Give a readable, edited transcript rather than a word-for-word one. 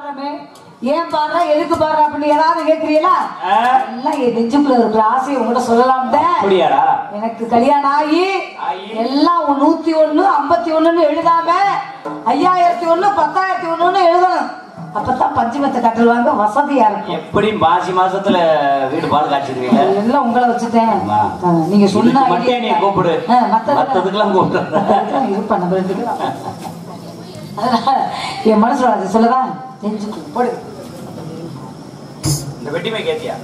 பாடுறமே ஏன் பாடுற எதுக்கு பாடுற அப்படின்னு ஏதாவது கேட்கிறீங்களா? எல்லாம் என் நெஞ்சுக்குள்ள இருக்கிற ஆசையை உங்ககிட்ட சொல்லலாம். எனக்கு கல்யாணம் ஆகி எல்லாம் 101 51 எழுதாம 5001 10,001 எழுதணும். அப்பதான் பஞ்சமத்தை கட்டுவாங்க, வசதியா இருக்கும். எப்படி மாசி மாசத்துல வீடு பால் காய்ச்சிருவீங்க? எல்லாம் உங்களை வச்சுட்டேன். நீங்க சொன்ன நீ கூப்பிடு, மத்ததுக்கெல்லாம் கூப்பிடுறேன் இருப்பா நம்ம ரெண்டுக்கு. என் மனசுல அதை சொல்லதான் நெஞ்சுக்கு போடு. இந்த வெட்டிமை கேட்டியா?